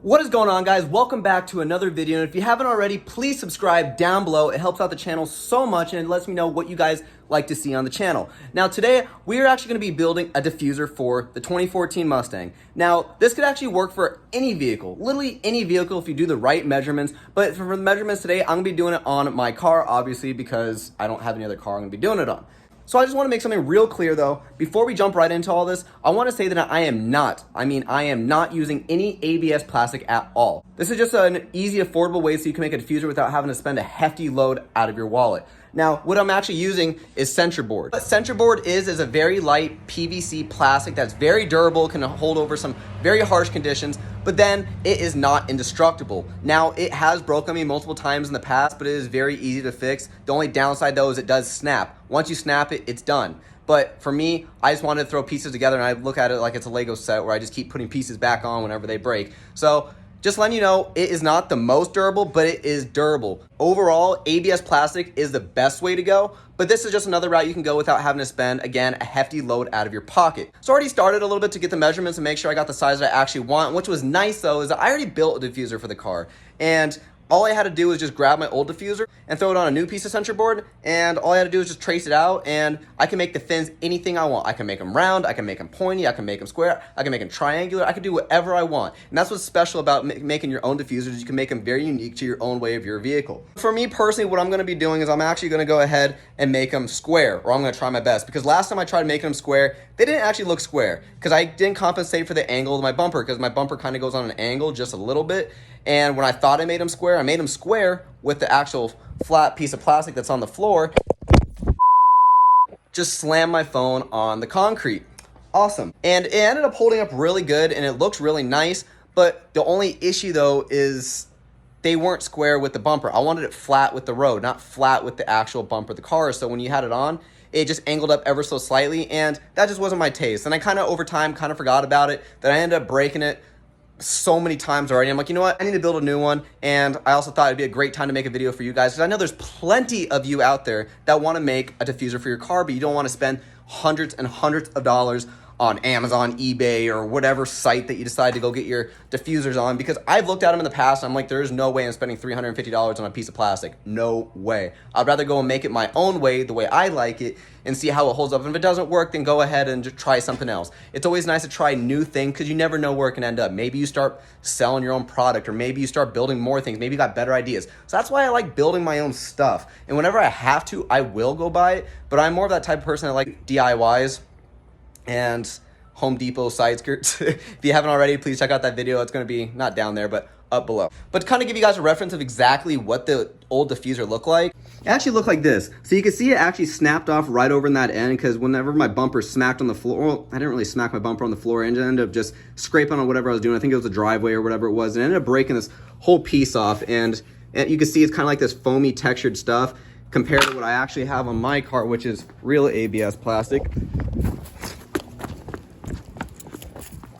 What is going on, guys? Welcome back to another video, and if you haven't already, please subscribe down below. It helps out the channel so much, and it lets me know what you guys like to see on the channel. Now today we are actually going to be building a diffuser for the 2014 Mustang. Now this could actually work for any vehicle, literally any vehicle if you do the right measurements, but for the measurements today I'm going to be doing it on my car, obviously, because I don't have any other car I'm going to be doing it on. So I just want to make something real clear though, before we jump right into all this. I want to say that I am not using any ABS plastic at all. This is just an easy, affordable way so you can make a diffuser without having to spend a hefty load out of your wallet. Now, what I'm actually using is Centerboard. What Centerboard is a very light PVC plastic that's very durable, can hold over some very harsh conditions, but then it is not indestructible. Now, it has broken me multiple times in the past, but it is very easy to fix. The only downside though is it does snap. Once you snap it, it's done. But for me, I just wanted to throw pieces together, and I look at it like it's a Lego set where I just keep putting pieces back on whenever they break. So just letting you know, it is not the most durable, but it is durable. Overall, ABS plastic is the best way to go, but this is just another route you can go without having to spend, again, a hefty load out of your pocket. So I already started a little bit to get the measurements and make sure I got the size that I actually want. Which was nice though, is that I already built a diffuser for the car, and all I had to do was just grab my old diffuser and throw it on a new piece of Centerboard, and all I had to do is just trace it out, and I can make the fins anything I want. I can make them round, I can make them pointy, I can make them square, I can make them triangular, I can do whatever I want. And that's what's special about making your own diffusers. You can make them very unique to your own way of your vehicle. For me personally, what I'm going to be doing is I'm actually going to go ahead and make them square, or I'm going to try my best, because last time I tried making them square, they didn't actually look square, because I didn't compensate for the angle of my bumper, because my bumper kind of goes on an angle just a little bit. And when I thought I made them square, I made them square with the actual flat piece of plastic that's on the floor. Just slammed my phone on the concrete. Awesome. And it ended up holding up really good, and it looks really nice. But the only issue though is they weren't square with the bumper. I wanted it flat with the road, not flat with the actual bumper of the car. So when you had it on, it just angled up ever so slightly, and that just wasn't my taste. And I kind of over time kind of forgot about it, that I ended up breaking it so many times already. I'm like, you know what, I need to build a new one. And I also thought it'd be a great time to make a video for you guys, because I know there's plenty of you out there that want to make a diffuser for your car, but you don't want to spend hundreds and hundreds of dollars on Amazon, eBay, or whatever site that you decide to go get your diffusers on. Because I've looked at them in the past, and I'm like, there's no way I'm spending $350 on a piece of plastic. No way. I'd rather go and make it my own way, the way I like it, and see how it holds up. And if it doesn't work, then go ahead and just try something else. It's always nice to try new things, because you never know where it can end up. Maybe you start selling your own product, or maybe you start building more things. Maybe you got better ideas. So that's why I like building my own stuff. And whenever I have to, I will go buy it. But I'm more of that type of person that like DIYs and Home Depot side skirts. If you haven't already, please check out that video. It's going to be not down there, but up below. But to kind of give you guys a reference of exactly what the old diffuser looked like, it actually looked like this. So you can see it actually snapped off right over in that end, because whenever my bumper smacked on the floor, well, I didn't really smack my bumper on the floor, and ended up just scraping on whatever I was doing. I think it was a driveway or whatever it was, and it ended up breaking this whole piece off. And you can see it's kind of like this foamy textured stuff compared to what I actually have on my car, which is real ABS plastic.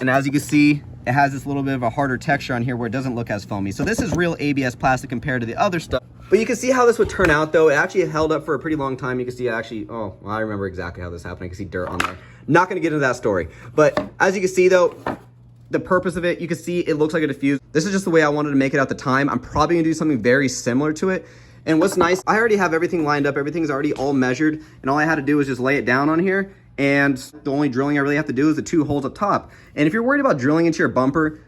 And as you can see, it has this little bit of a harder texture on here where it doesn't look as foamy. So this is real ABS plastic compared to the other stuff. But you can see how this would turn out though. It actually held up for a pretty long time. You can see actually, oh, well, I remember exactly how this happened. I can see dirt on there. Not gonna get into that story. But as you can see though, the purpose of it, you can see it looks like a diffuser. This is just the way I wanted to make it at the time. I'm probably gonna do something very similar to it. And what's nice, I already have everything lined up. Everything's already all measured. And all I had to do was just lay it down on here. And the only drilling I really have to do is the 2 holes up top. And if you're worried about drilling into your bumper,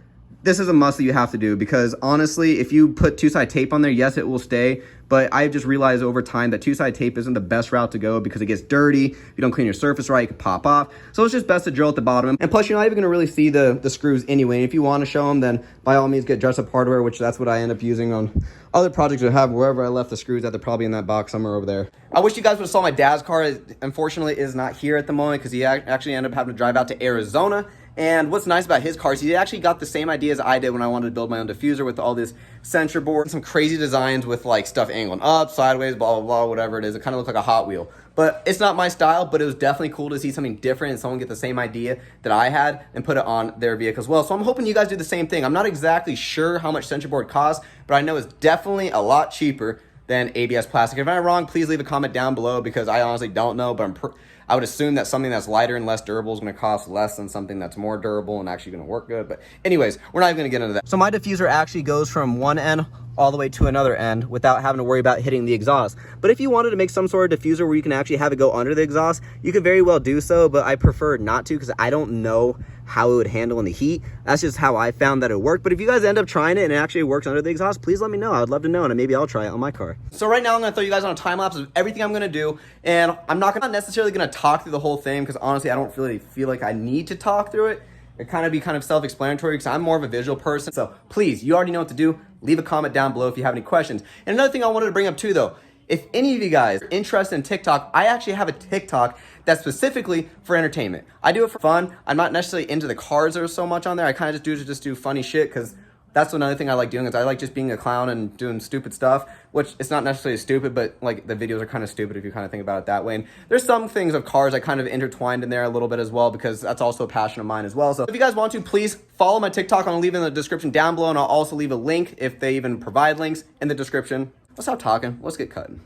this is a must that you have to do, because honestly, if you put 2-side tape on there, yes, it will stay. But I've just realized over time that 2-side tape isn't the best route to go, because it gets dirty. If you don't clean your surface right, it can pop off. So it's just best to drill at the bottom. And plus, you're not even going to really see the screws anyway. And if you want to show them, then by all means, get dress up hardware, which that's what I end up using on other projects I have. Wherever I left the screws at, they're probably in that box somewhere over there. I wish you guys would have saw my dad's car. It, unfortunately, is not here at the moment, because he actually ended up having to drive out to Arizona. And what's nice about his cars, he actually got the same idea as I did when I wanted to build my own diffuser, with all this Centerboard, some crazy designs with like stuff angling up, sideways, blah, blah, blah, whatever it is. It kind of looked like a Hot Wheel. But it's not my style, but it was definitely cool to see something different and someone get the same idea that I had and put it on their vehicle as well. So I'm hoping you guys do the same thing. I'm not exactly sure how much Centerboard costs, but I know it's definitely a lot cheaper than ABS plastic. If I'm wrong, please leave a comment down below, because I honestly don't know, but I would assume that something that's lighter and less durable is going to cost less than something that's more durable and actually going to work good. But anyways, we're not even going to get into that. So my diffuser actually goes from one end all the way to another end without having to worry about hitting the exhaust. But if you wanted to make some sort of diffuser where you can actually have it go under the exhaust, you could very well do so, but I prefer not to because I don't know how it would handle in the heat. That's just how I found that it worked. But if you guys end up trying it and it actually works under the exhaust, please let me know. I would love to know, and maybe I'll try it on my car. So right now I'm gonna throw you guys on a time lapse of everything I'm gonna do, and I'm not necessarily gonna talk through the whole thing because honestly I don't really feel like I need to talk through it. It kind of be self-explanatory because I'm more of a visual person. So please, you already know what to do. Leave a comment down below if you have any questions. And another thing I wanted to bring up too though, if any of you guys are interested in TikTok, I actually have a TikTok that's specifically for entertainment. I do it for fun. I'm not necessarily into the cars that are so much on there. I kind of just do funny shit because that's another thing I like doing is I like just being a clown and doing stupid stuff, which it's not necessarily stupid, but like the videos are kind of stupid if you kind of think about it that way. And there's some things of cars I kind of intertwined in there a little bit as well because that's also a passion of mine as well. So if you guys want to, please follow my TikTok. I'm gonna leave it in the description down below, and I'll also leave a link if they even provide links in the description. Let's stop talking. Let's get cutting.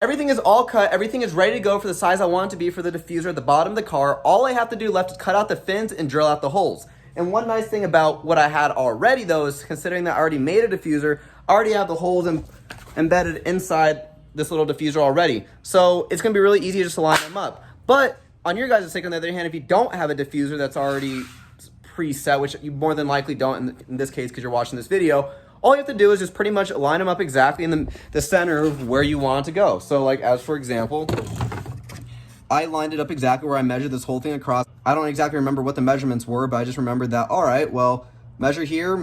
Everything is all cut. Everything is ready to go for the size I want it to be for the diffuser at the bottom of the car. All I have to do left is cut out the fins and drill out the holes. And one nice thing about what I had already though is considering that I already made a diffuser, I already have the holes embedded inside this little diffuser already. So it's gonna be really easy just to line them up. But on your guys' sake, on the other hand, if you don't have a diffuser that's already preset, which you more than likely don't in this case because you're watching this video, all you have to do is just pretty much line them up exactly in the center of where you want it to go. So like as for example, I lined it up exactly where I measured this whole thing across. I don't exactly remember what the measurements were, but I just remembered that, all right, well, measure here,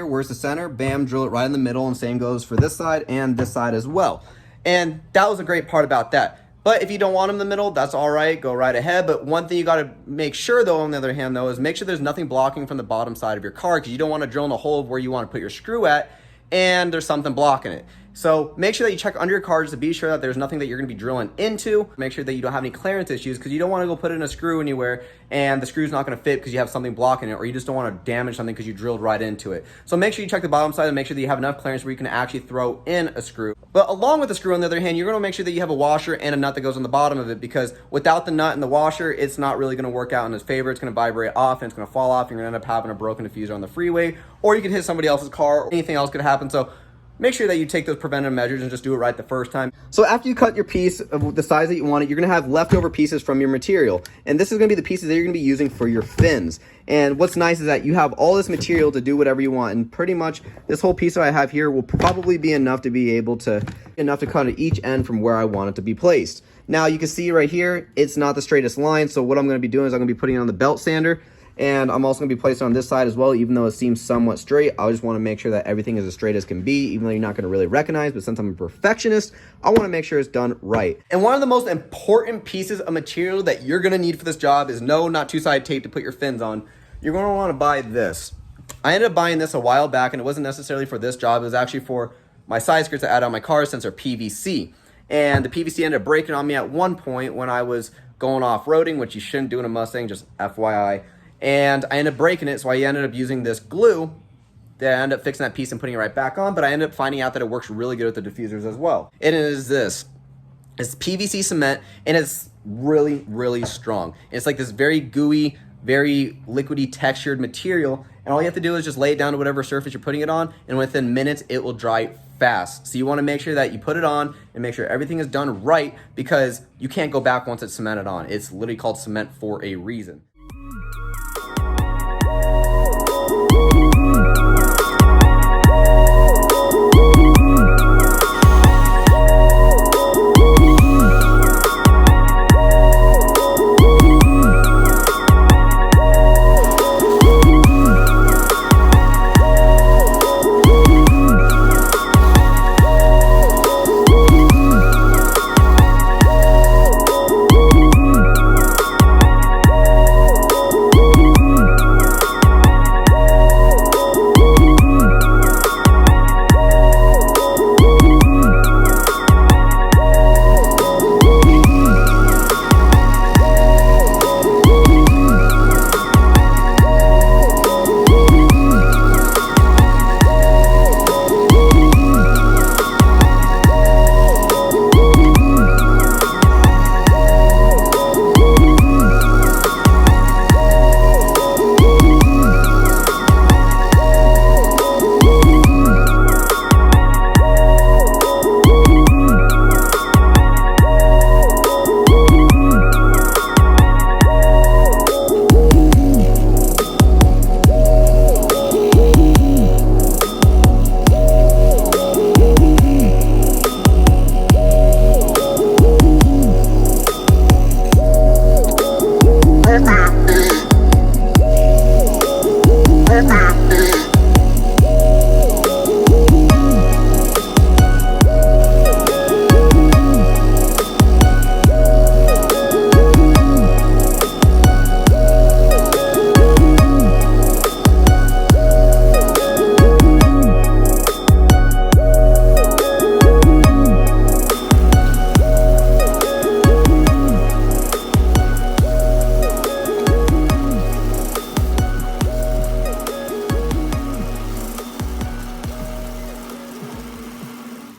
where's the center? Bam, drill it right in the middle, and same goes for this side and this side as well. And that was a great part about that. But if you don't want them in the middle, that's all right, go right ahead. But one thing you gotta make sure though, on the other hand though, is make sure there's nothing blocking from the bottom side of your car because you don't wanna drill in the hole of where you wanna put your screw at and there's something blocking it. So make sure that you check under your car just to be sure that there's nothing that you're gonna be drilling into. Make sure that you don't have any clearance issues because you don't wanna go put in a screw anywhere and the screw's not gonna fit because you have something blocking it, or you just don't wanna damage something because you drilled right into it. So make sure you check the bottom side and make sure that you have enough clearance where you can actually throw in a screw. But along with the screw, on the other hand, you're gonna make sure that you have a washer and a nut that goes on the bottom of it because without the nut and the washer, it's not really gonna work out in his favor. It's gonna vibrate off and it's gonna fall off. You're gonna end up having a broken diffuser on the freeway, or you could hit somebody else's car, or anything else could happen. So make sure that you take those preventive measures and just do it right the first time. So after you cut your piece of the size that you want it, you're gonna have leftover pieces from your material. And this is gonna be the pieces that you're gonna be using for your fins. And what's nice is that you have all this material to do whatever you want. And pretty much this whole piece that I have here will probably be enough to be able to, cut at each end from where I want it to be placed. Now you can see right here, it's not the straightest line. So what I'm gonna be doing is I'm gonna be putting it on the belt sander. And I'm also going to be placing it on this side as well, even though it seems somewhat straight. I just want to make sure that everything is as straight as can be, even though you're not going to really recognize. But since I'm a perfectionist, I want to make sure it's done right. And one of the most important pieces of material that you're going to need for this job is no, not two-sided tape to put your fins on. You're going to want to buy this. I ended up buying this a while back, and it wasn't necessarily for this job. It was actually for my side skirts to add on my car since they're PVC. And the PVC ended up breaking on me at one point when I was going off-roading, which you shouldn't do in a Mustang, just FYI. And I ended up breaking it, so I ended up using this glue to end up fixing that piece and putting it right back on, but I ended up finding out that it works really good with the diffusers as well. And it is this. It's PVC cement, and it's really, really strong. It's like this very gooey, very liquidy textured material, and all you have to do is just lay it down to whatever surface you're putting it on, and within minutes, it will dry fast. So you want to make sure that you put it on and make sure everything is done right because you can't go back once it's cemented on. It's literally called cement for a reason.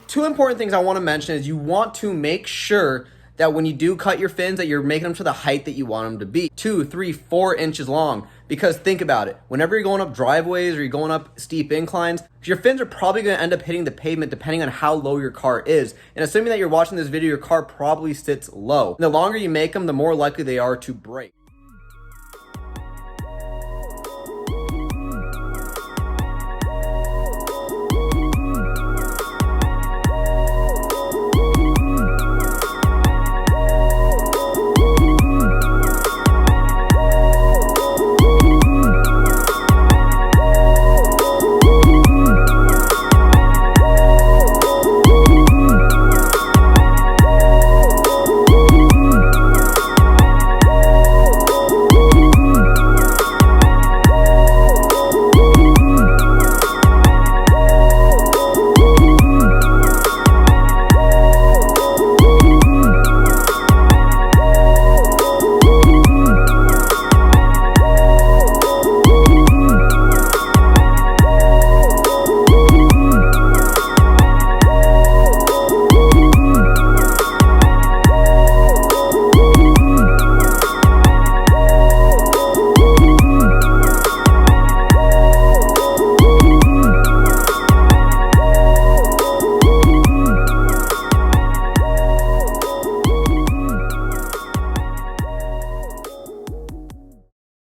two important things I want to mention is you want to make sure that when you do cut your fins that you're making them to the height that you want them to be, 2, 3, 4 inches long. Because think about it, whenever you're going up driveways or you're going up steep inclines, your fins are probably going to end up hitting the pavement depending on how low your car is. And assuming that you're watching this video, your car probably sits low. And the longer you make them, the more likely they are to break.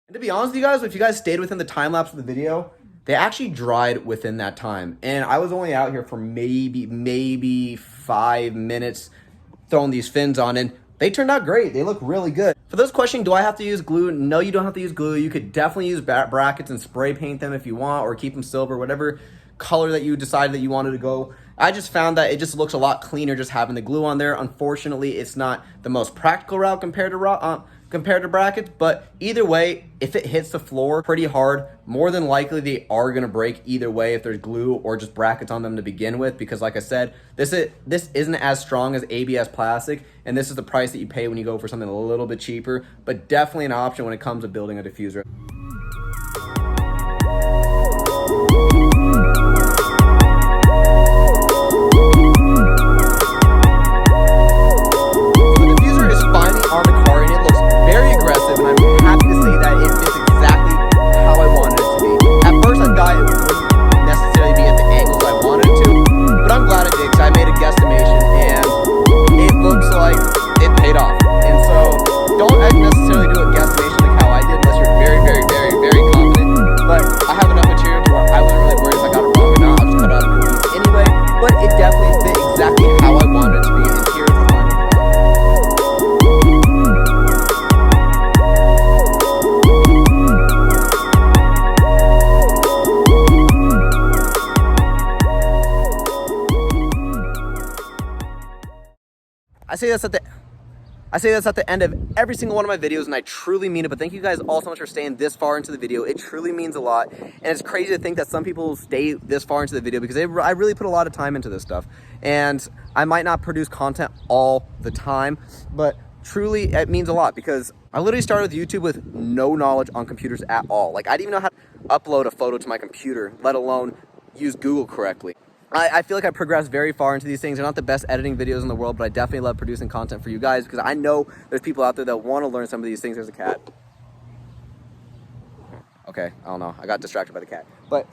And to be honest with you guys, if you guys stayed within the time lapse of the video, they actually dried within that time. And I was only out here for maybe 5 minutes throwing these fins on, and they turned out great. They look really good. For those questioning, do I have to use glue? No, you don't have to use glue. You could definitely use brackets and spray paint them if you want, or keep them silver, whatever color that you decided that you wanted to go. I just found that it just looks a lot cleaner just having the glue on there. Unfortunately, it's not the most practical route compared to brackets, but either way, if it hits the floor pretty hard, more than likely they are gonna break either way if there's glue or just brackets on them to begin with, because like I said, this isn't as strong as ABS plastic, and this is the price that you pay when you go for something a little bit cheaper, but definitely an option when it comes to building a diffuser. I say this at the end of every single one of my videos, and I truly mean it, but thank you guys all so much for staying this far into the video. It truly means a lot, and it's crazy to think that some people stay this far into the video because I really put a lot of time into this stuff, and I might not produce content all the time, but truly it means a lot because I literally started with YouTube with no knowledge on computers at all. Like, I didn't even know how to upload a photo to my computer, let alone use Google correctly. I feel like I progressed very far into these things. They're not the best editing videos in the world, but I definitely love producing content for you guys because I know there's people out there that want to learn some of these things. There's a cat. Okay, I don't know. I got distracted by the cat. But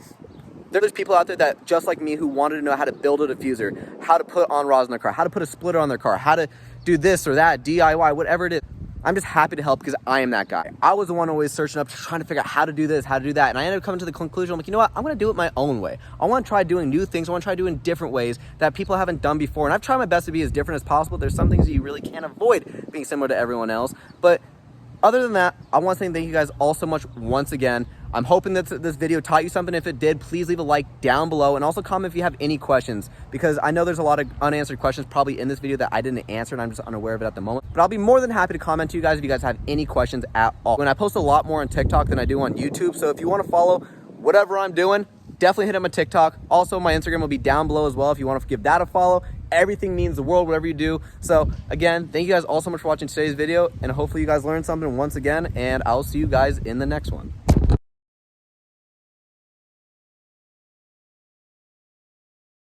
there's people out there that, just like me, who wanted to know how to build a diffuser, how to put on rods in their car, how to put a splitter on their car, how to do this or that, DIY, whatever it is. I'm just happy to help because I am that guy. I was the one always searching up, trying to figure out how to do this, how to do that. And I ended up coming to the conclusion, I'm like, you know what? I'm going to do it my own way. I want to try doing new things. I want to try doing different ways that people haven't done before. And I've tried my best to be as different as possible. There's some things that you really can't avoid being similar to everyone else. But other than that, I want to say thank you guys all so much once again. I'm hoping that this video taught you something. If it did, please leave a like down below and also comment if you have any questions, because I know there's a lot of unanswered questions probably in this video that I didn't answer and I'm just unaware of it at the moment. But I'll be more than happy to comment to you guys if you guys have any questions at all. When I post a lot more on TikTok than I do on YouTube, so if you want to follow whatever I'm doing, definitely hit up my TikTok. Also, my Instagram will be down below as well if you want to give that a follow. Everything means the world, whatever you do. So again, thank you guys all so much for watching today's video, and hopefully you guys learned something once again, and I'll see you guys in the next one.